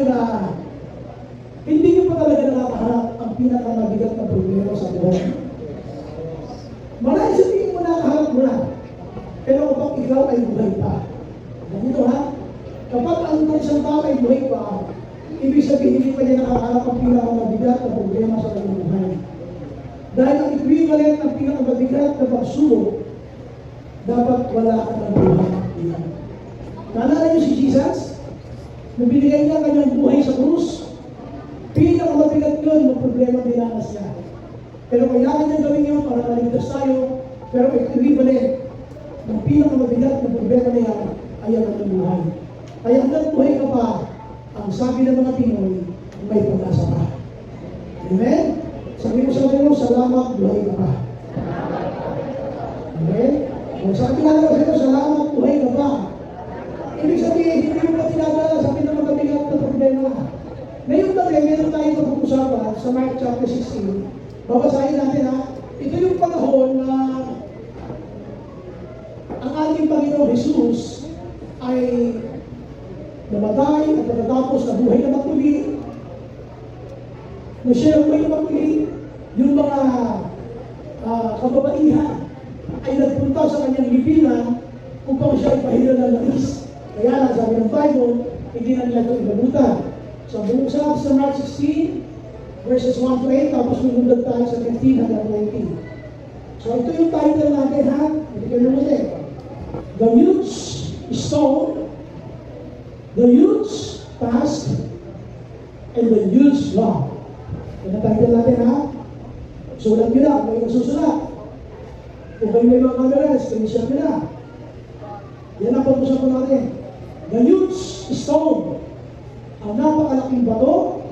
na hindi nyo pa talaga nakakaharap ang pinakamabigat na problema sa buhay. Marahil sabihin mo nakaharap mo na, pero kapag ikaw ay buhay pa, ganito ha, kapag ang isang tao ay buhay pa, ibig sabihin hindi pa niya nakakaharap ang pinakamabigat na problema sa kanyang buhay. Dahil ang equivalent ng pinakamabigat na pagsubok, dapat wala ka ng buhay. Naalala niyo si Jesus? Nung binigay niya kanyang buhay sa krus, pinakamabigat yun ng problema dinanas niya. Pero kailangan niya gawin yun para maligtas tayo, pero equivalent ng pinakamabigat na problema niya ay ang kanyang buhay. Kaya hanggang buhay ka pa, ang sabi ng mga Pinoy, may pag-asa pa. Amen? Sabi mo sa kanila, salamat, buhay ka pa. Amen? Kung sabi nga naman sa ito, salamat, buhay ka pa. Ibig sabihin, hindi mo pa tinadala sa pinakamabigat na problema. Ngayon gabi, meron tayong pag-uusapan sa Mark chapter 16. Babasahin natin ha. Ito yung panahon na ang ating Panginoong Jesus ay namatay at pagkatapos na buhay na magmuli. Na siya ang buhay na magmuli, yung mga kababaihan ay nagpunta sa kanyang lipinan upang siya ay pahilan ng langis. Kaya lang sabi ng Bible, hindi na nila ito inabutan. So, bumuksa sa Mark 16, verses 1 to 8, tapos lumundag tayo sa 15 hanggang 19. So, ito yung title natin, ha? Hindi kayo naman The Huge Stone, The Huge Task, and the Huge Law. Yan ang title natin, ha? Sulat nyo na, kung kayo susulat. Kung kayo may mga camera, screenshot nyo na. Yan ang pag-usapan natin. The Huge Stone. Ang napakalaking bato,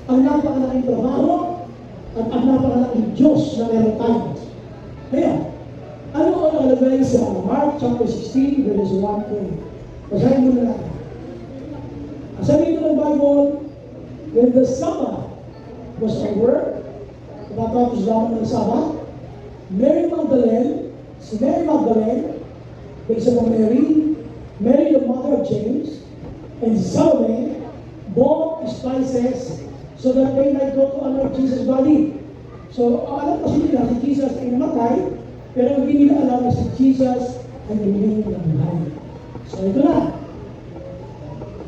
ang napakalaking trabaho, at ang napakalaking Diyos na meron tayo. Kaya, ano ang nakalagay sa Mark chapter 16, verses 1 to 8? Basahin mo na natin. Sabi ito ng Bible, when the Sabbath was over, natapos lamang ng Sabbath, Mary Magdalene, si Mary Magdalene, may isa pang Mary, Mary the mother of James, and Salome, bought spices so that they might go to honor Jesus' body. So, alam kasi nila si Jesus ay namatay, pero hindi nila alam na si Jesus ay namuling ng buhay. So, ito na.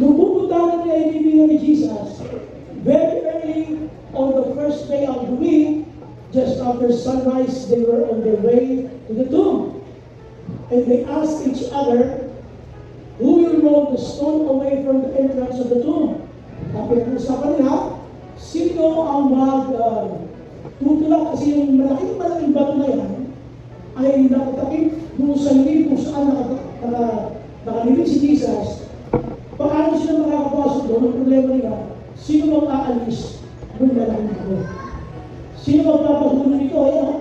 Nung pupunta niya ibibigay ni Jesus, very early on the first day of the week, just after sunrise, they were on their way to the tomb. And they asked each other, who will roll the stone away from the entrance of the tomb? Tapos pinag-usapan nila, sino ang tutulak kasi yung malaking bato na yan ay nakatakip doon sa lilim kung saan nakalibig si Jesus. Paano sila makakapasok doon? Ang problema nila, sino mag-aalis ng malaking bato? Sino magpapasunan nito? Ayan.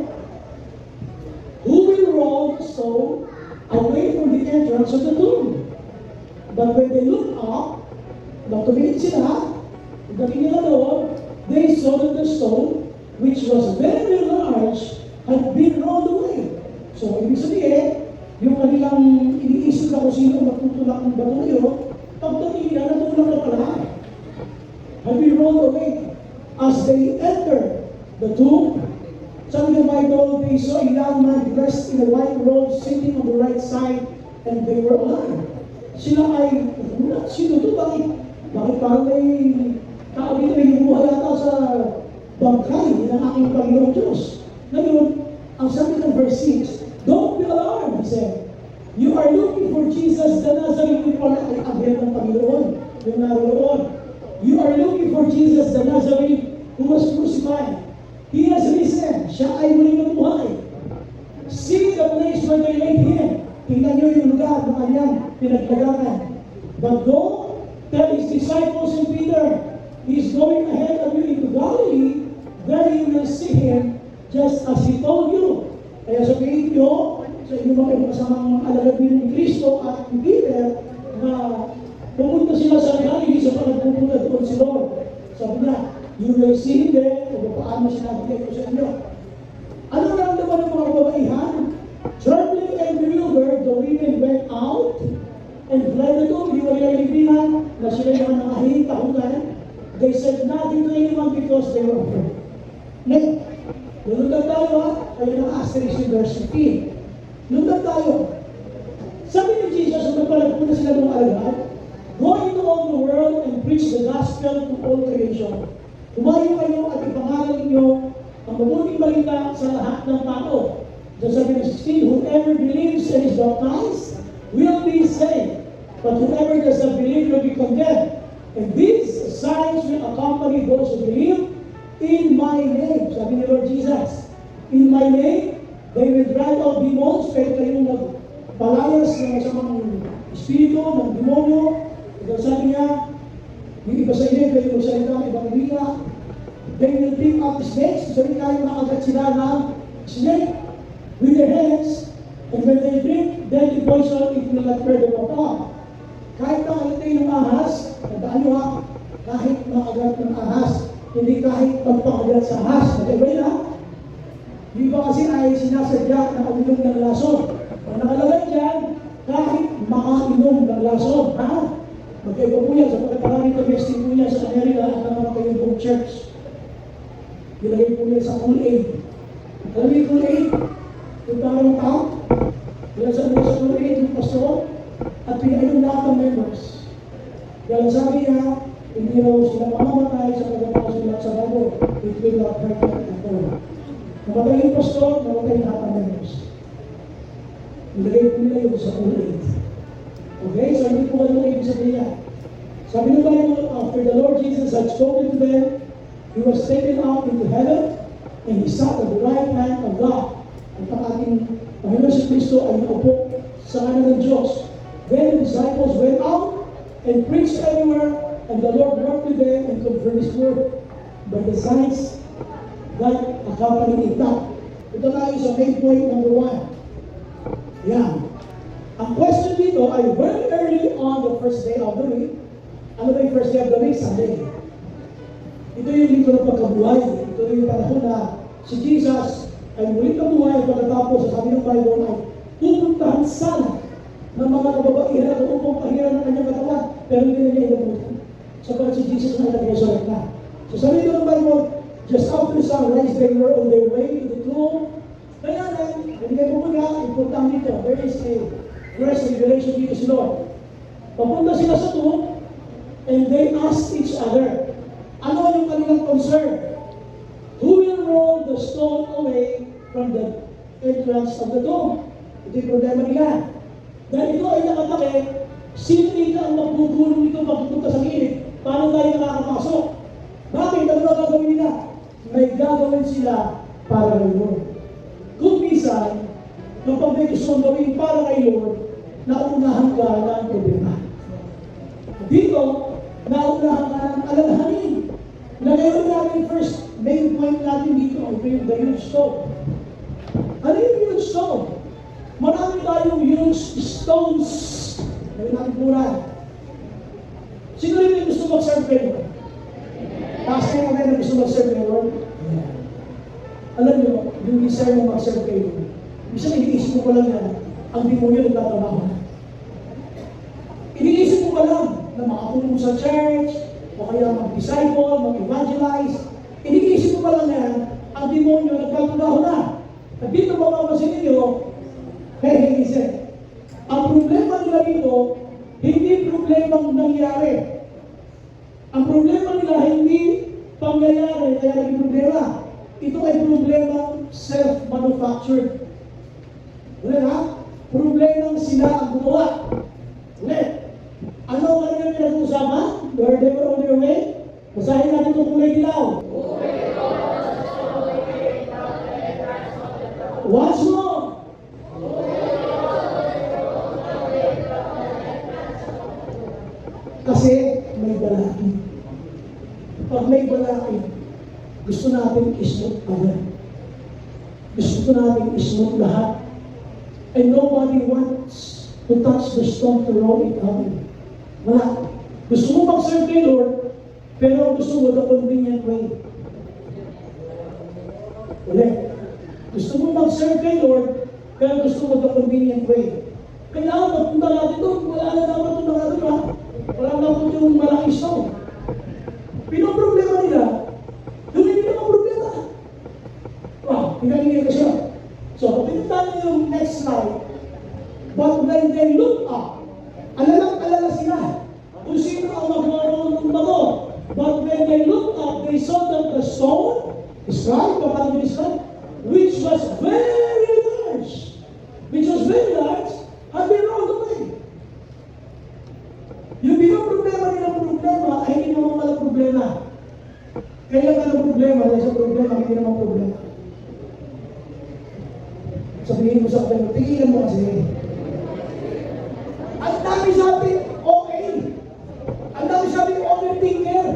Who will roll the stone away from the entrance of the tomb? But when they looked up, nang tumingin sila, pagdating nila doon, they saw that the stone, which was very, very large, had been rolled away. So, ibig sabihin, yung kanilang iniisip na kung sino magtutulak ng bato na yun, pagdating nila, natulak na pala. Had been rolled away. As they entered the tomb, sabi ng Bible, they saw a young man dressed in a white robe sitting on the right side, and they were alive. Sila ay, sino ito? Bakit parang may tao dito ay lumuha yata sa bangkay ng aking Panginoong Diyos? Ngayon, ang sabi ng verse 6, don't be alarmed, he said. You are looking for Jesus the Nazarene. Yung pala ay agad ng Panginoon, yung naroon. You are looking for Jesus the Nazarene who was crucified. He has risen. Siya ay muling nabuhay. See the place where they laid him. Tingnan niyo yung lugar ng kanyang pinaglagakan. But go, tell his disciples and Peter, he's going ahead of you into Galilee. There you will see him just as he told you. Kaya sabihin niyo sa inyong mga kasamang alagad ni Kristo at ni Peter na pumunta sila sa Galilee sa pagpupunta doon si Lord. Sabi niya, you will see him there. Kung paano sinabi ko sa inyo. Ano naman ng mga kababaihan? Trembling and bewildered, the women went out and fled the tomb. Di wala yung libingan na sila yung mga hihitahunan They said nothing to anyone because they were afraid. Ngayon, lunod tayo ha, kayo ng asterisk in verse 15. Lunod tayo. Sabi ni Jesus, nung nagpalagpunta sila ng alagad, go into all the world and preach the gospel to all creation. Tumayo kayo at ipangalan ninyo ang mabuting balita sa lahat ng tao. Just sabi ni 16, whoever believes and is baptized will be saved. But whoever does not believe will be condemned. And these signs will accompany those who believe in my name. Sabi ni Lord Jesus, in my name, they will drive out demons, pero kayong magpalayas ng masamang espiritu, ng demonyo. Ito sabi niya, yung iba sa inyo, kayo magsalita ng ibang wika. They will pick up snakes, sabi kayo nakagat sila ng snake with their hands, and when they drink deadly poison, it will not hurt them at all. Kahit nakalitin ng ahas, tandaan nyo ha, kahit makagat ng ahas, hindi kahit magpakagat sa ahas. Nag-ibay na. Yung iba kasi ay sinasadya na uminom ng lason. Ang nakalagay dyan, kahit makainom ng lason. Ha? Magkaiba po yan, sapagkat maraming domestic po yan sa Amerika at ang mga kayong church. Nilagay po yan sa Kool-Aid. Alam niyo yung Kool-Aid? Yung parang tao? Ilan sa mga sa Kool-Aid, yung pastor? At pinainom lahat ng members. Kaya sabi niya, hindi raw sila mamamatay sa pagkakasulat sa Bible. It will not hurt them at all. Namatay yung pastor, namatay lahat ng members. Nilagay po nila yung sa Kool-Aid. Okay? So hindi po ano ibig sabihin niya. Sabi ng Bible, after the Lord Jesus had spoken to them, He was taken up into heaven, and He sat at the right hand of God. At ang ating Panginoon si Kristo ay naupo sa kanan ng Diyos. Then the disciples went out and preached everywhere, and the Lord worked with them and confirmed His word by the signs that accompanied it. Now, ito tayo sa main point number 1. Yan. Ang question dito ay very early on the first day of the week. Ano ba yung first day of the week? Sunday. Ito yung linggo ng pagkabuhay. Ito yung panahon na si Jesus ay muling kabuhay at pagkatapos sa sabi ng Bible ay pupuntahan sana ng mga kababaihan at upang pahiran ng kanyang katawan, pero hindi na niya inabutan. Sapagat si Jesus na nag-resurrect na. So sabi ito ng Bible, just after the sunrise, they were on their way to the tomb. Kaya lang, hindi kayo pumunta, important dito. There is a fresh revelation dito si Lord. Papunta sila sa tomb, and they asked each other, ano yung kanilang concern? Who will roll the stone away from the entrance of the tomb? Ito yung problema nila. Dahil ito ay nakatake, sino ika ang magpupulong nito pagpupunta sa gilid? Paano tayo nakakapasok? Bakit? Ano na gagawin nila? May gagawin sila para kay Lord. Kung minsan, kapag may gusto mong gawin para kay Lord, naunahan ka ng problema. Dito, naunahan ka ng alalahanin. Na ngayon natin first main point natin dito, ito yung the huge stone. Ano yung huge stone? Marami tayong huge stones. Ngayon natin puran. Sino rin yung gusto mag-serve kayo? Taas kayo mga na gusto mag-serve kayo? Alam nyo, yung desire mo mag-serve kayo. Bisa iniisip mo pa lang yan, ang demonyo nagtatrabaho na. Iniisip mo pa lang na makatulong sa church, o kaya mag-disciple, mag-evangelize. Iniisip mo pa lang yan, ang demonyo nagtatrabaho na. At dito mapapasin ninyo, hey, listen. Ang problema nila dito, hindi problemang nangyari. Ang problema nila hindi pangyayari, kaya naging problema. Ito ay problemang self-manufactured. Ulit ha? Problemang sila ang gumawa. Ulit. Ano ang kanilang pinag-uusapan? Where they were on their way? Basahin natin itong kulay dilaw. Once more. Kasi may balakid. Pag may balakid, gusto natin ismot agad. Gusto natin ismot lahat. And nobody wants to touch the stone to roll it out. Wala. Gusto mo mag-serve kay Lord, pero gusto mo the convenient way. Ulit. Gusto mo mag-serve kay Lord, pero gusto mo the convenient way. Kailangan magpunta natin doon. Wala na dapat ito natin ha. Wala na po yung malaking stone. Pinunta they saw that the stone, described, paano described, which was very large, had been rolled away. Yung problema nilang problema ay hindi naman pala problema. Kaya ka ng problema, dahil sa problema, hindi naman problema. Sabihin mo sa akin, tigilan mo kasi. Ang dami sabi, okay. Ang dami sabi, overthinker.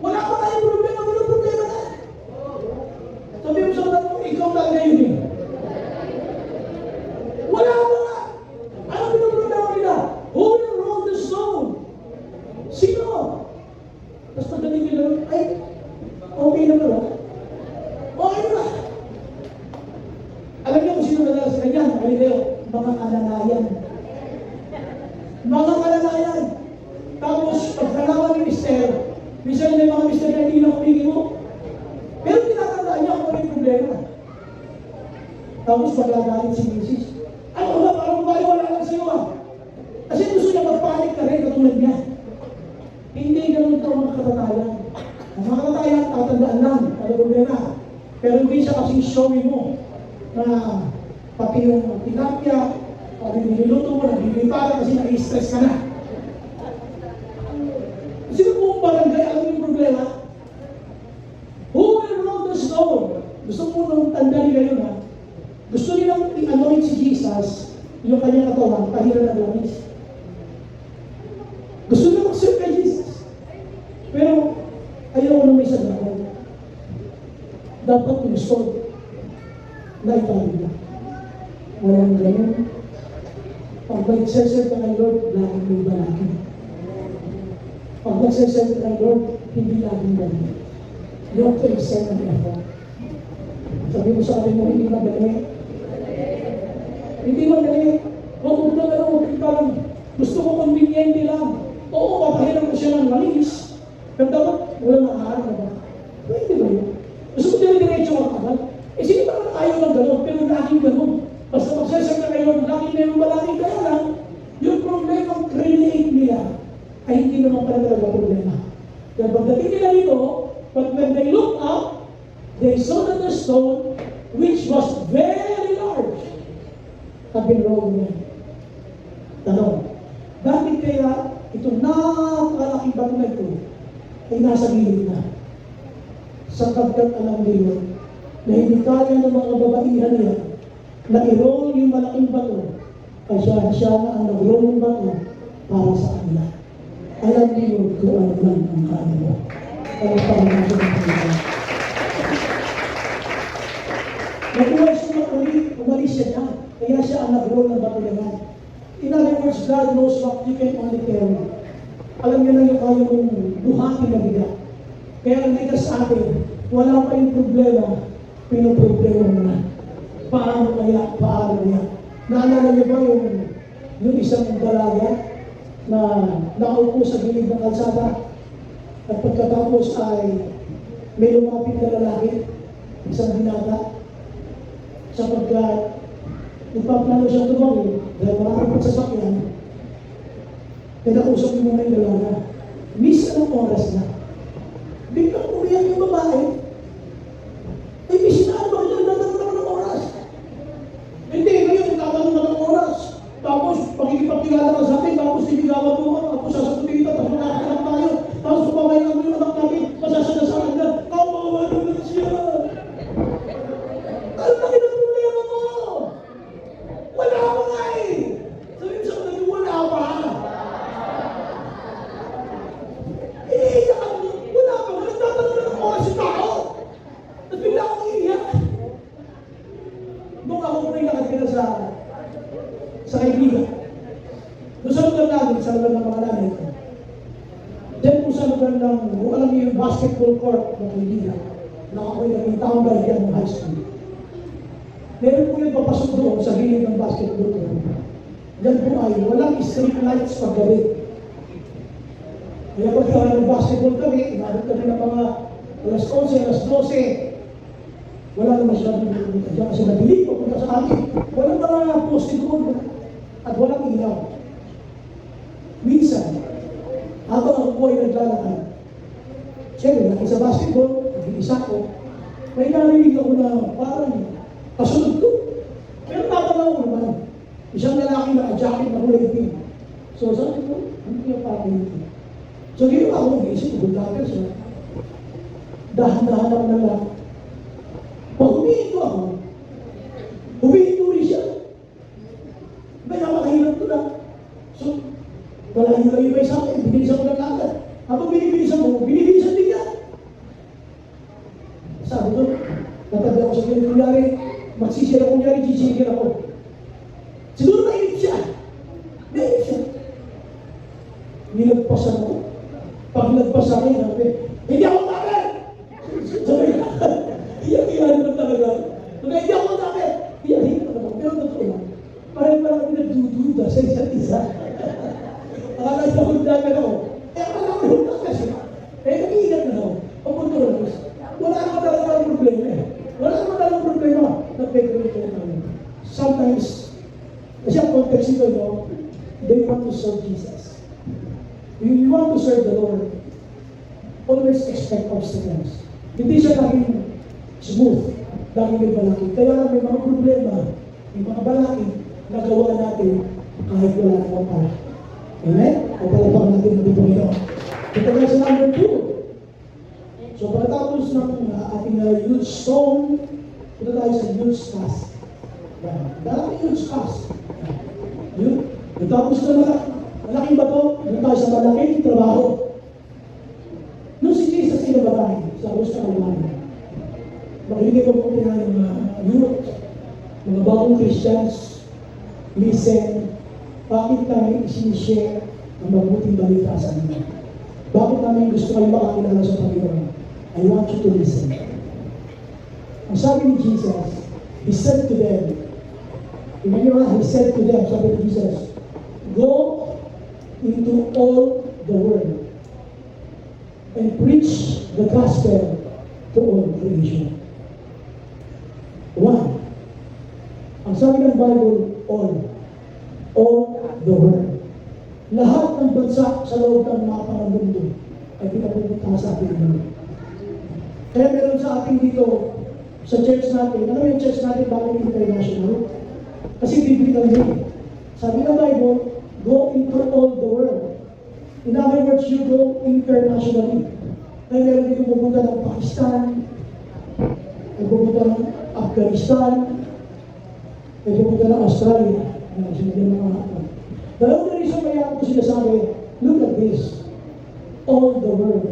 Wala pa tayong problema, walang problema na. Sabihin mo sa akin, ikaw talaga yun eh. Wala pa nga. Ano problema nila? Who will roll the stone? Sino? Tapos pagdating nila, ay, okay na pala. Okay na. Alam niyo kung sino nadala sa kanya? Galileo, mga kalalayan. Mga kalalayan. Tapos, pagkalaman ni Mister, minsan may mga Mister na hindi na kumigil mo. Pero tinatandaan niya kung ano yung problema. Tapos, maglagalit si Mrs. Ano ba? Parang wala lang sa'yo ah. Kasi gusto niya magpanik ka rin, katulad niya. Hindi ganun ito ang mga katatayan. Ang mga katatayan, tatandaan lang, ano problema. Pero hindi siya kasing showy mo na pati yung tinapya, pati yung niluto mo, nagbibintara kasi na-stress ka na. Kasi kung barangay, alam mo yung problema? Who will roll the stone? Gusto mo nung tandaan kayo na, gusto nilang i-anoint si Jesus, yung kanyang katawan, kahira ng langis. Gusto nila mag-serve kay Jesus. Pero, ayaw na may sagrahan. Dapat i-restore na itayo. Walang ganun. Pag mag-serve ka kay Lord, laging may balaki. Pag mag-serve ka kay Lord, hindi laging balaki. You have to accept ang effort. Sabi mo sa akin mo, hindi madali. Hindi madali. Huwag na gano'n, huwag parang gusto ko conveniente lang. Oo, papahiram ko siya ng langis. Pero dapat, wala na aarap na ba? Pwede ba yun? Gusto ko dire-diretso ang tagal. Eh, sige naman ayaw ng gano'n, pero laging gano'n. Basta magsasag na kayo, laging meron ba laging kaya lang, yung problema create nila ay hindi naman pala talaga problema. Dahil pagdating nila dito, but when they look up, they saw that the stone, which was very large, had been rolled away. Tanong, bakit kaya itong napakalaking bato na ito ay nasa gilid na? Sapagkat alam niyo na hindi kaya ng mga babaihan niya na i-roll yung malaking bato, ay siya na ang nag-roll yung bato para sa kanila. Alam niyo kung ano lang ang kaya mo. Ano pa ang nasa ng kanila. Nakuha siya umalis siya na, kaya siya ang nag-roll ng bato naman. In other words, God knows what you can only carry. Alam niyo na yung kaya mong buhatin na bigat. Kaya ang nagka sa atin, wala pa yung problema, pinoproblema mo na. Paano kaya? Naalala niyo ba yung isang dalaga na nakaupo sa gilid ng kalsada at pagkatapos ay may lumapit na lalaki, isang binata, sapagkat nagpaplano siyang tumawin dahil maraming pagsasakyan, pinakausap mo na yung dalaga. Miss, anong oras na? Biglang umiyak yung babae. Eh, miss na, bakit yung nagtatanong ng oras? Hindi, ngayon, nagtatanong ng oras. Tapos, pagkikipagkilala ka sa akin, tapos sinigawan mo ka, tapos sasagutin kita, tapos nakakakalap tayo, tapos pumamayagan mo yung anak namin, masasagasaan ka, kawawa naman siya. Ano laki ng problema mo? Wala pa nga eh. Sabihin sa kanila, wala pa. Eh, wala pa. Nagtatanong ng oras yung tao. At bigla akong iiyak. Nung ako po yung nakatira sa kaibigan. Doon sa lugar namin, sa lugar ng mga nanay ko. Diyan po sa lugar ng, kung alam niyo yung basketball court ng kaibigan, na ako'y naging town guardian ng high school. Meron po yung papasok doon sa gilid ng basketball court. Diyan po ay walang street lights paggabi. Kaya pagka ng-basketball kami, inabot kami ng mga alas 11, alas 12. Wala na masyadong pumunta dyan kasi madilim pupunta sa amin. Walang mga poste doon at walang ilaw. Minsan, habang ako po ay naglalakad, Siyempre, laki sa basketball, nag-iisa ko. May narinig ako na parang kasunod ko. Pero tatanaw ko naman. Isang lalaki na jacket na kulay pink. So sabi ko, ano kaya parang ito? So ginawa ko, mag-iisip ko, vlogger siya. Dahan-dahan ako na lang. Pag humihinto ako, humihinto rin siya. May napakahirap ko na. So, wala yung iba sa akin, binibilisan ko ng lakad. Habang binibilisan mo, binibilisan din niya. Sabi ko, natabi ako sa kanya, kunyari, magsisira kunyari, gisigil ako. Siguro nainip siya. Nainip siya. Nilagpasan ako. Pag nagpas sa akin, hindi ako tabi! Sabi ka, iyak-iyan mo talaga. Hindi ako tabi! Iyak-iyan mo talaga. Pero totoo lang, parang nagdududa sa isa't isa. Akala sa hulda ka na ako. Akala ko hulda ka siya. Nag-iingat na ako. Papunto na ako. Wala naman talagang problema eh. Wala naman talagang problema. Nag-pay-grade namin. Sometimes, kasi ang context ito, no, they want to serve Jesus. You want to serve the Lord, always expect obstacles. Hindi siya laging smooth, laging may balakid. Kaya may mga problema, may mga balakid na gawa natin kahit wala namang para. Amen? O palapang natin ng Panginoon. Ito na sa number 2. So pagkatapos ng ating huge stone, ito tayo sa huge task. Dahil huge task. Yun. Tapos na malaking bato, doon tayo sa malaking trabaho. Nung si Jesus ay nabatay sa Cruz na Kalmaria, makinig ko po niya ng youth, mga bagong Christians, listen, bakit namin isinishare ang mabuting balita sa inyo? Bakit namin gusto kayo makakilala sa Panginoon? I want you to listen. Ang sabi ni Jesus, He said to them, He said to them, sabi ni Jesus, go into all the world and preach the gospel to all creation. 1. Ang sabi ng Bible, all the world. Lahat ng bansa sa loob ng mga mundo ay pinapupunta sa ating mundo. Kaya meron sa ating dito, sa church natin, ano yung church natin bakit international? Kasi biblical din. Sabi ng Bible, go into all the world. In other words, you go internationally. Kaya meron din pupunta ng Pakistan, ay pupunta ng Afghanistan, ay pupunta ng Australia. Sinabi ng mga hapon. Dalawang na rin sa kaya ako sinasabi, look at this. All the world.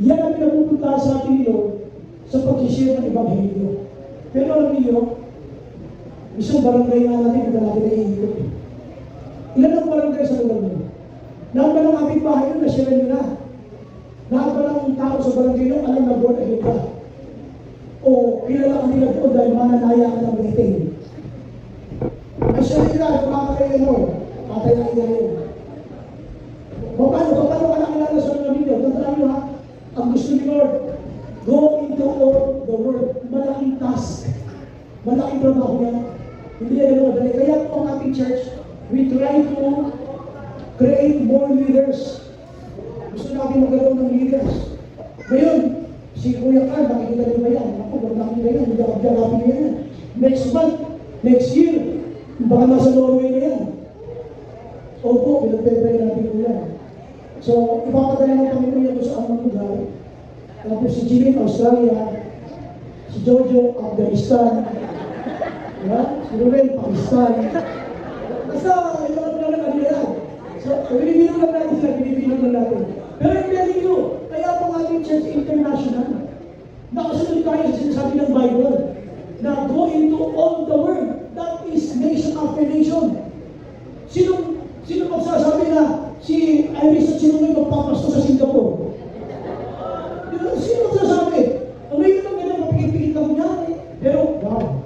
Yan ang pinapupunta sa ating Lord sa pag-share ng Ebanghelyo. Pero alam niyo, isang barangay na natin, hindi natin naiikot. Ilan ang barangay sa lugar mo? Lahat ba ng aming bahay yun, nasyalan nyo na? Lahat ba ng tao sa barangay yun, alam na born again ka? O kilala ka nila doon dahil mananaya ka ng meeting? Ay siya nila, kumakakain mo, patay na ina yun. Paano ka nakilala sa mga video? Tandaan nyo ha, ang gusto ni Lord, go into all the world. Malaking task. Malaking trabaho yan. Hindi yan ano madali. Kaya po ang ating church, we try to create more leaders. Gusto natin magkaroon ng leaders. Ngayon, si Kuya Carl, nakikita niyo ba yan? Ako, wag nakikita yan. Hindi ako jalapin niya yan. Next month, next year, baka nasa Norway na yan. Opo, pinagpepray natin ko yan. So, ipapadala ng Panginoon yan sa amang lugar. Tapos si Jimmy, Australia. Si Jojo, Afghanistan. Diba? Si Ruben, Pakistan. Basta, ito lang kanila. So, binibino lang natin sila, binibino lang natin. Pero yung telling you, kaya po ating church international. Nakasunod tayo sa sinasabi ng Bible na go into all the world. That is nation after nation. Sino magsasabi na si Iris at sino may magpapasto sa Singapore? Sino magsasabi? Ang ngayon lang ganyan, mapikit-pikit lang niya. Pero, wow.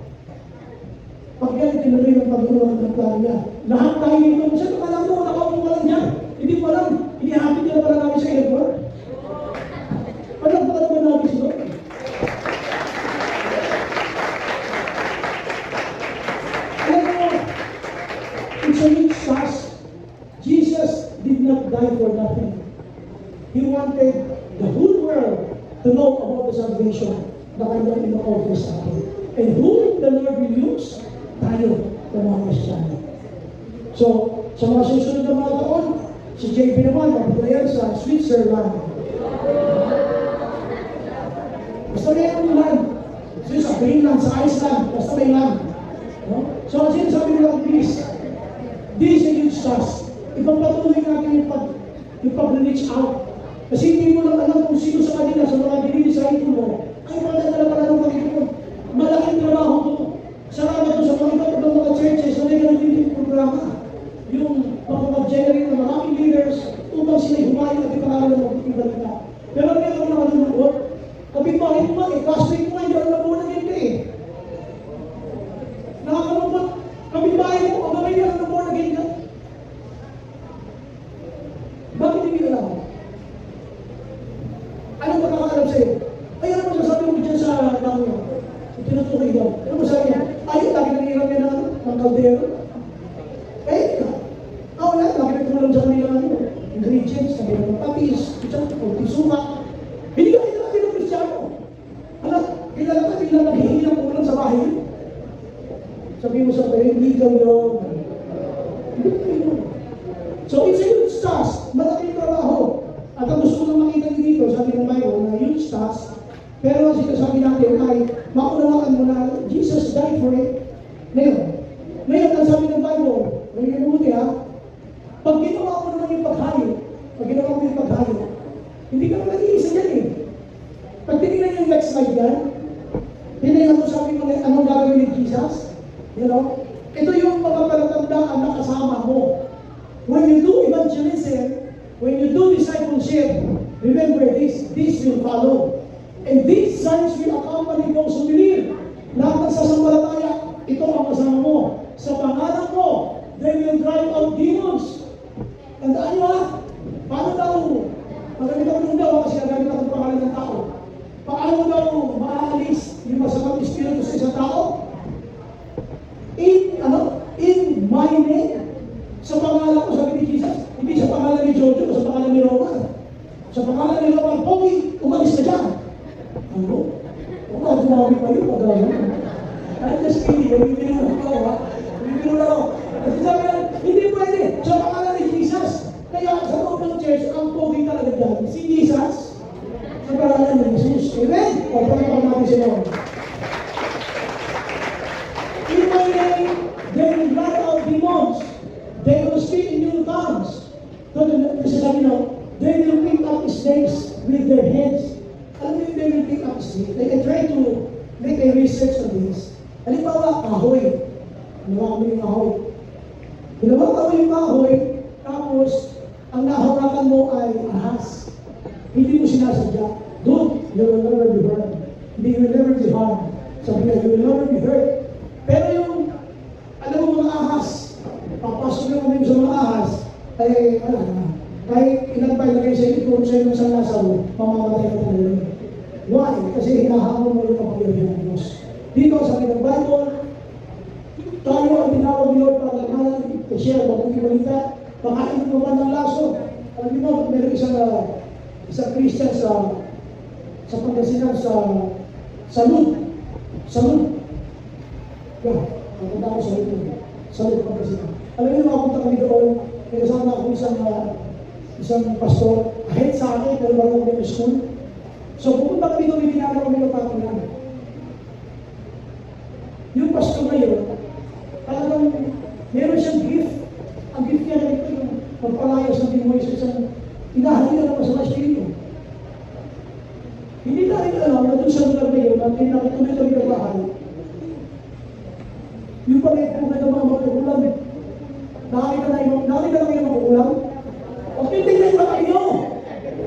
Pag yan, tinuloy ng Panginoon ng plano niya. Lahat tayo nito, saan alam mo, nakaupo ka lang niya. Hindi mo alam, inihapit nila pala namin sa airport. Alam ba naman namin sila? Alam mo, it's a huge task. Jesus did not die for nothing. He wanted the whole world to know about the salvation na kanyang ino-offer sa atin. And who the Lord will use? Tayo, ng mga Kristyano. So, sa mga susunod na mga taon, si JP naman, magpulayan sa Switzerland. Basta may land. Sa Greenland, sa Iceland, basta may land. No? So, ang sinasabi nila, please, this is a huge task. Ipagpatuloy natin yung pag-reach out. Kasi hindi mo lang alam kung sino sa kanila, sa mga dinidesign mo, ay magdadala pala ng Panginoon. Malaking trabaho to. Salamat to sa mga mga churches na may ganun yung programa. Yung mag-generate ng maraming leaders upang sila'y humayin at ipangalan ng magtibalita. Pero meron ako nakalulungkot. Kapit-bakit mo nga, classmate mo nga, hindi alam na po na hindi eh. Nakakalungkot. Kapit-bakit mo, ang gamay niya na po na hindi. Bakit hindi alam? Anong pagkakalam sa'yo? Ay, ano masasabi mo dyan sa tao niya? Tinutukoy daw. Ano masasabi niya? Ay, lagi nangiram niya ng kaldero. Eh, wala. Lagi nagtulong sa kanila ingredients, sabi ng patis, suka. Hindi ka kilala ng Kristiyano. Kilala ka, biglang naghihingi ng ulam sa bahay. Sabi mo sa kayo, hindi ka yun. Hindi ka yun. So, it's a huge task. Malaking trabaho. At ang gusto ko na makita dito, sabi ng Bible, na huge task. Pero ang sinasabi natin ay, maunawaan mo na, Jesus died for it. Ngayon, ang sabi ng Bible, ngayon mabuti ha, pag ginawa mo naman yung paghayo, hindi ka naman nag-iisa yan eh. Pag tinignan yung next slide yan, tinignan mo sabi mo, anong gagawin ni Jesus? You know? Ito yung mga palatandaan na kasama mo. When you do evangelism, when you do discipleship, remember this will follow. And these signs will accompany those who believe. Lahat ng sasampalataya, ito ang kasama mo. Sa pangalan mo, they will drive out demons. Tandaan nyo ha, paano daw, magamit ako ng daw kasi nagamit ako ng pangalan ng tao. Paano daw maaalis yung masamang espiritu sa isang tao? In my name. Sa pangalan ko, sabi ni Jesus, hindi sa pangalan ni Jojo, sa pangalan ni Roman. Sa pangalan ni Roman, Pogi, umalis na dyan. Ano? Huwag tumawi pa yun, pag-gawin. I'm just kidding, hindi mo lang ako, ha? Hindi mo lang ako. Kasi sabi na, hindi pwede, sa pangalan ni Jesus. Kaya sa loob ng church, ang Pogi talaga dyan, si Jesus, sa pangalan ni Jesus. Amen? O, pagkakaw natin si Lord. In my name, they will drive out demons. They will speak in new tongues. Kasi sabi na, they will pick up snakes with their heads. Alam niyo, they will pick up snakes. Like I try to make a research on this. Halimbawa, kahoy. Ginawa kami yung kahoy. Ginawa kami yung kahoy, tapos, ang nahawakan mo ay ahas. Hindi mo sinasadya. Dude, you will never be hurt. You will never be harmed. Sabi na, you will never be hurt. Pero yung, alam mo mga ahas, papasok na kami sa mga ahas, ay, wala na. Kahit ilan pa ilagay sa ito, sa iyong isang lasaw, mamamatay ka talaga. Why? Kasi hinahamon mo yung kapangyarihan ng Diyos. Dito, sabi ng Bible, tayo ang tinawag ni Lord para lamanan, i-share ang mga balita, pakain mo ba ng laso? Alam niyo mo, meron isang Christian sa Pangasinan, sa Salud. Yeah, napunta ako sa ito. Salud, Pangasinan. Alam niyo, makapunta kami doon, may kasama ako isang pastor, ahead sa akin, pero bago kami ng school. So, pupunta kami doon, may ginagawa kami ng patulan. Yung pastor na yun, talagang meron siyang gift. Ang gift niya na ito yung magpalayas ng Pinoy sa isang inahalina naman sa espiritu. Hindi natin alam na doon sa lugar na yun, at nakituloy-tuloy na bahay. Yung pala kung na mga magulang, nakakita na yung mga magulang, o titignan na kayo!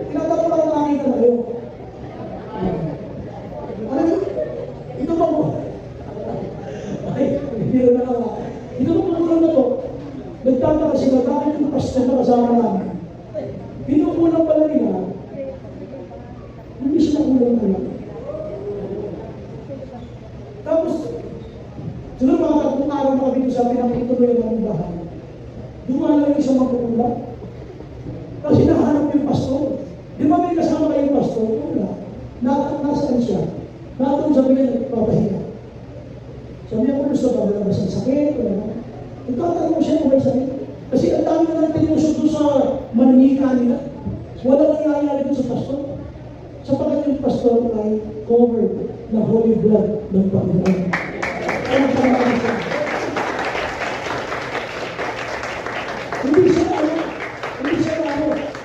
Tinatapos lang nakakita na kayo. Ano yun? Ito ba mo? Ay, hindi na lang. Ito ba magulang na to? Nagtataka sila, bakit yung pastor na kasama namin? Pinukulang pala nila, hindi sila kulang. Tapos, sunod mga tatlong araw na kami sa pinakituloy ng bahay. Dumala yung isang magkukulang. Kasi nahanap yung pastor. Di ba may kasama kayong pastor? Wala. nasaan siya? Natong sabi niya, nagpapahinga. Sabi niya, kung gusto ba, wala ba siyang sakit? Wala ba? Itatanong mo siya kung may sakit. Kasi ang dami na lang tinusok doon sa manika nila. Wala nangyayari doon sa pastor. Sapagat yung pastor ay covered ng holy blood ng Panginoon. Kaya pangalaman siya. Hindi siya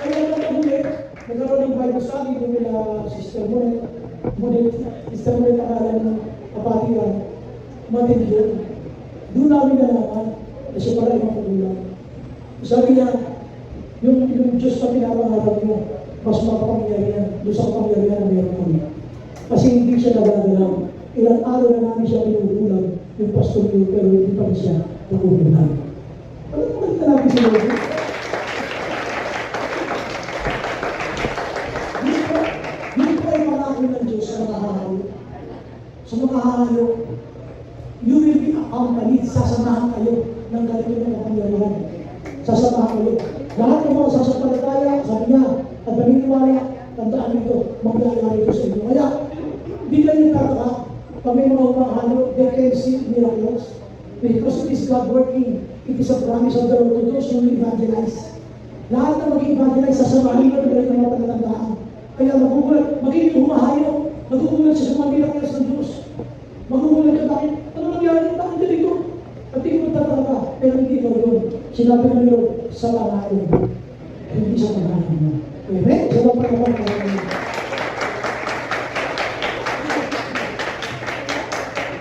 kaya naman huli, nagkaroon ng Bible study kung nila Sister Monet akala ng kapatiran, matindi yun. Doon namin nalaman na siya pala yung makulang. Sabi niya, yung Diyos na pinapangarap mo, mas makapangyarihan, doon sa kapangyarihan na meron kami. Kasi hindi siya nagagalaw. Ilang araw na namin siya pinukulang, yung pastor niyo, pero hindi pa rin siya nakukulang. Alam mo ba namin si Lord? Hindi po ay pangako ng Diyos sa mga hahalo. Sa mga hahalo, you will be accompanied, sasamahan kayo ng ganito ng kapangyarihan. Sasamahan kayo. Lahat ng mga sasampalataya, sabi niya, at naniniwala, tandaan nito, magyayari ito sa inyo. Kaya, hindi lang yung tataka, pag may mga umahalo, they can see miracles. Because it is God working. It is a promise of the Lord to those who will evangelize. Lahat na mag-evangelize, sasamahin mo ng mga palatandaan. Kaya magugulat, magiging humahayo, magugulat siya sa mga miracles ng Diyos. Magugulat ka bakit? Ano nangyari? Bakit dito? Pati mo tataka, pero hindi ko yun. Sinabi ng Lord, sa pangalan mo. Hindi sa pangalan mo. Amen? Sa pangalan mo.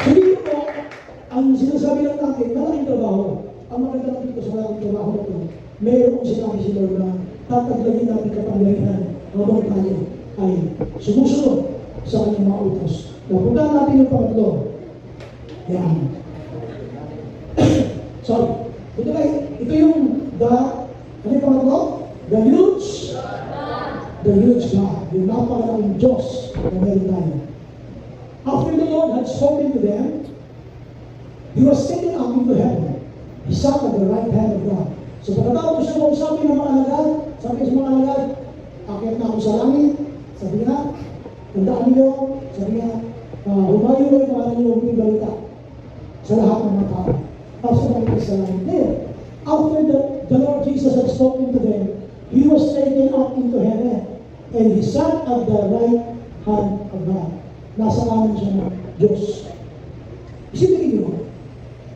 Hindi po, ang sinasabi lang natin, malaking trabaho. Ang maganda lang dito sa malaking trabaho na ito, mayroong sinabi si Lord na tataglagin natin kapangyarihan habang tayo ay sumusunod sa kanyang mga utos. Napuntahan natin yung pangatlo. Yan. Sorry. Ito yung ano yung pangatlo? The huge God. Yung napakalaking Diyos na meron tayo. After the Lord had spoken to them, He was taken up into heaven. He sat at the right hand of God. So pagkatapos siya mausapin ng mga alagad, sabi sa mga alagad, akyat na ako sa langit, sabi niya, tandaan niyo, sabi niya, humayo na yung pangalan niyo ng balita sa lahat ng mga tao. Tapos naman sa langit. There, after the Lord Jesus had spoken to them, He was taken up into heaven, and He sat at the right hand of God. Nasa kanan siya ng Diyos. Isipin niyo,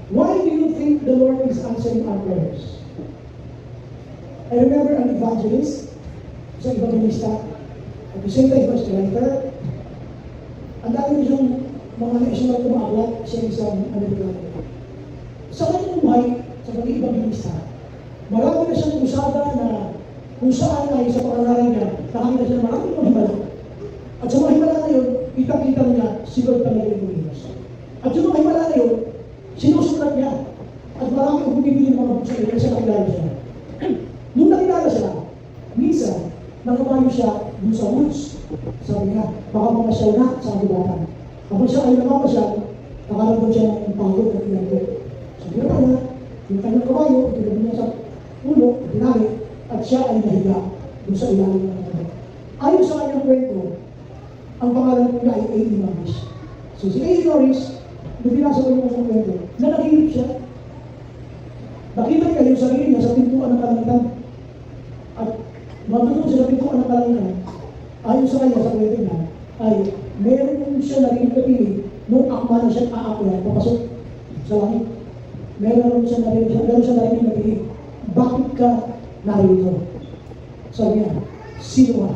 why do you think the Lord is answering our prayers? I remember an evangelist, sa evangelista, at the same time, he was a writer. Ang dami siyang mga naisulat na mga aklat, siya isang Amerikano. Sa kanyang buhay, sa pag-evangelista, marami na siyang usada na kung saan ay sa pag-aralan niya, nakakita siya ng maraming mga himala. At sa mga himala na yun, kitang-kita niya, siguro talaga yung Diyos. At yung mga himala na yun, sinusulat niya. At marami ang bumibili ng mga buksa niya kasi nakilala siya. Nung nakilala siya, minsan, nakabayo siya dun sa woods. Sabi niya, baka mamasyal na sa kabulatan. Kapag siya ay namamasyal, nakaramdam siya ng pagod at ilanto. Sabi niya, yung kanyang kabayo, tinagin niya sa ulo, tinali, at siya ay nahiga dun sa ilalim ng mga. Ayon sa kanyang kwento, ang pangalan niya ay A.E. Norris. So si A.E. Norris, nung binasa ko yung kanyang kwento, na naghihip siya. Nakita niya yung sarili niya sa pintuan ng kalangitan. At matutong sa pintuan ng kalangitan, ayon sa kanya, sa kwento niya, ay meron siya narinig na piling nung akma na siya aakyat, papasok sa langit. Meron siya narinig na piling, bakit ka narito? Sabi niya, sino ka?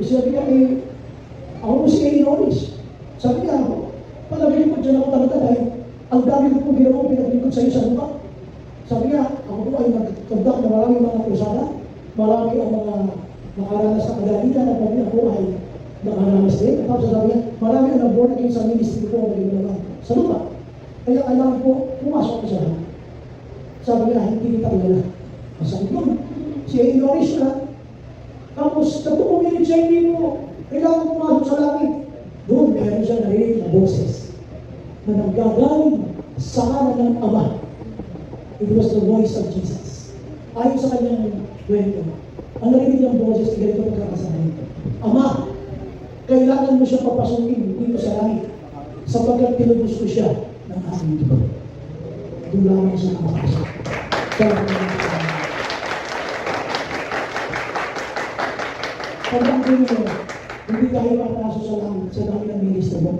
Sabi niya, ako mo si A.E. Norris. Sabi niya, palagay ko dyan ako talaga dahil ang dami ko pong ginawa, pinaglikod sa iyo sa lupa. Sabi niya, ako po ay nagtagdak na maraming mga krusada, marami ang mga nakaranas na kagalitan at pati ako ay nakaranas din. Tapos sabi niya, marami ang nag-born again sa ministry ko na ginawa sa lupa. Kaya kailangan po, pumasok ko sa lahat. Sabi niya, hindi kita kilala. Masakit yun. Si A.E. Norris na. Tapos, 3 minutes siya, hindi mo kailangan pumasok sa langit. Doon, meron siya narinig na boses na naggagaling sa kanan ng Ama. It was the voice of Jesus. Ayon sa kanyang kwento, ang narinig ng boses ay ganito pagkakasama nito. Ama, kailangan mo siya papasukin dito sa langit. Sapagkat tinubos ko siya ng aking dugo. Doon lamang siya makapasok. Pagkaan ko nyo, hindi tayo papasok sa langit sa dami ng ministro mo.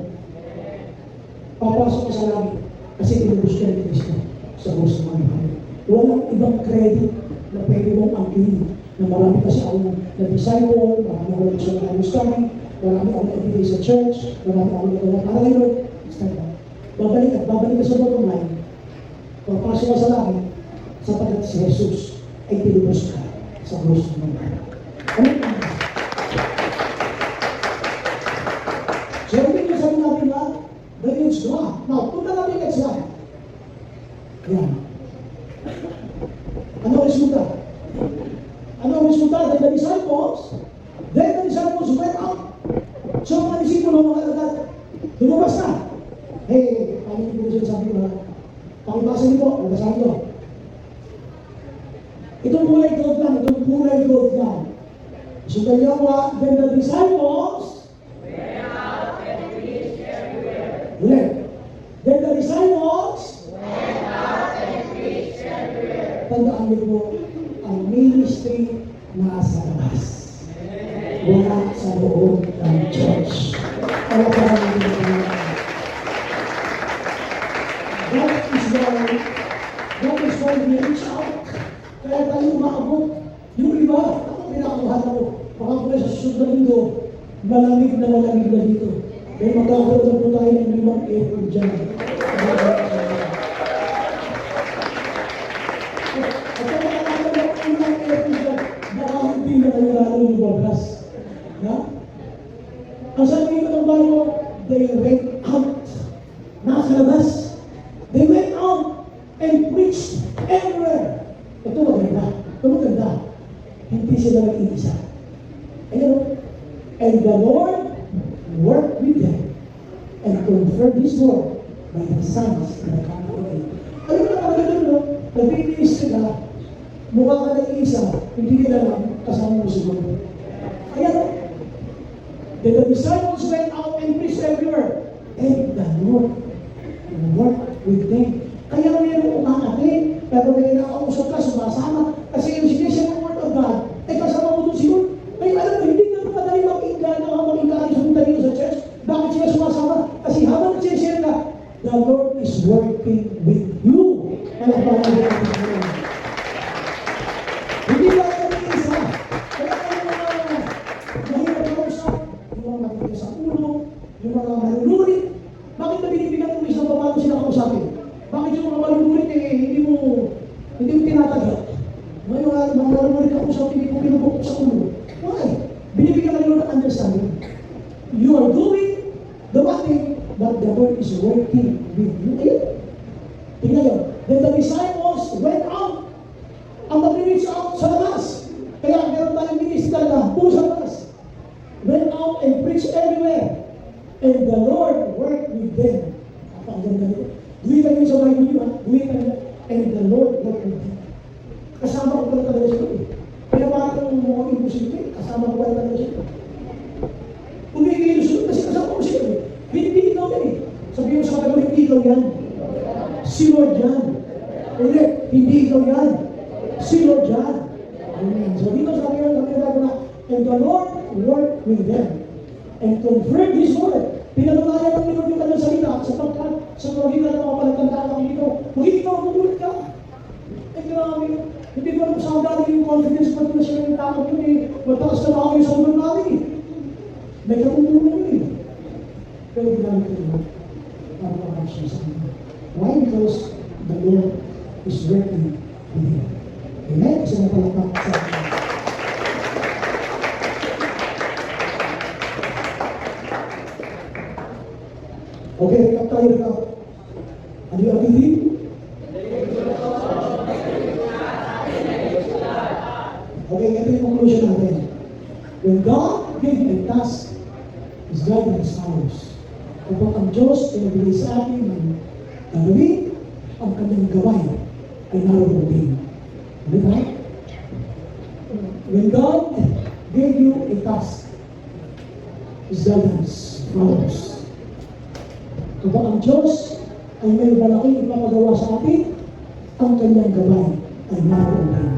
Papasok ka sa langit kasi tinubos ka ni Kristo sa krus ng mga. Walang ibang credit na pwede mong angkin na marami kasi ako na-disciple, marami ako nag-show na study, marami ako na-ibigay sa church, marami ako nagawa para ngayon. Babalik ka sa bottom line, papasok ka sa langit sapagkat si Jesus ay tinubos ka sa krus ng mga. Ano ang so, hindi ko sabi natin na, that is God. Now, punta natin next slide. Yan. Ano ang resulta? Ano ang resulta? Then the disciples went out. So, mga disipulo, mga agad, lumabas na. Hey, paano yung pinag sabi ko na? Pakibasa niyo po, pagbasahin ko. Itong kulay gold lang. So, ganyan mo, then the disciples ulit. Then the disciples went out and preached everywhere. Tandaan niyo po, ang ministry nasa labas. Wala sa loob ng church. Kaya parang hindi na that is why we reach out. Kaya tayo umaabot. Yung iba, ako pinakabuhan ako. Baka po sa susunod na linggo, malamig na dito. Kaya magkakaroon po tayo ng 5 April dyan. At kung makakakaroon ng 5 April dyan, baka hindi na kayo lalo lumabas. Ang sabi ko ng Bible, they went out. Nasa labas. They went out and preached everywhere. Ito maganda. Hindi sila nag-iisa. Ayun. And the Lord work with them and confirm His word by the signs and the coming. Alam mo na talaga doon, nag-i-minister ka, mukha ka nag-iisa, hindi ka lang kasama mo siguro. Ayan, then the disciples went out and preached everywhere, and the Lord worked with them. Kaya mayroong umakati, pero may nakausap ka, sumasama, kasi yung sinisya ng word of God, ay kasama mo doon siguro. Ay, alam mo, hindi na madali mag-inggan sa punta dito sa church. Bakit sila sumasama? Kasi habang nagsishare ka, the Lord is working with you. Kaya ba hindi ba kayo isa? Kaya kayo mga mahirap na usap, yung mga makikinig sa ulo, yung mga malunurit. Bakit na binibigyan mo isang paano sila kausapin? Bakit yung mga malunurit hindi mo tinatagal? May mga malunurit na usap, hindi mo pinabukok sa ulo. Why? Binibigyan ka nila ng understanding. You are doing the one thing, but the Lord is working with you. Ayun. Tingnan nyo. Then the disciples went out. Ang mag-reach out sa labas. Kaya meron tayong ministry na po sa labas. Went out and preached everywhere. And the Lord worked with them. Ang ganda nito. Duwi kayo sa Bible nyo, ha? Duwi kayo. And the Lord worked with them. Kasama ko pala talaga sila eh. Kaya parang mukhang imposible, kasama ko pala talaga sila. Kung hindi kayo sunod, kasi kasama ko sila eh. Hindi ikaw yan eh. Sabihin mo sa kapag hindi ikaw yan. Si Lord yan. Hindi ikaw yan. Si Lord yan. Amen. So dito sabi ko na, and the Lord worked with them and confirmed His word. Pinatunayan ng Lord yung kanyang salita sapagkat sa pamagitan ng mga palatandaan ng dito, magiging magugulit ka. Ay grabe. Hindi ko alam saan dati yung confidence pati na sila yung takot yun eh. Matakas na ako yung sa ulo natin eh. May katutulong yun eh. Pero ginamit ko yun. Para makakasya sa akin. Why? Because the Lord is working with you. Amen? Kasi napalapak sa akin. Okay, recap tayo, recap. Ano yung activity? Okay, ito yung conclusion natin. When God gave a task, His guidance ours. Kapag ang Diyos ay nagbigay sa atin ng gawin, ang kanyang gawain ay naroon din. Di ba? When God gave you a task, His guidance follows. Kapag ang Diyos ay may malaking ipapagawa sa atin, ang kanyang gabay ay naroon din.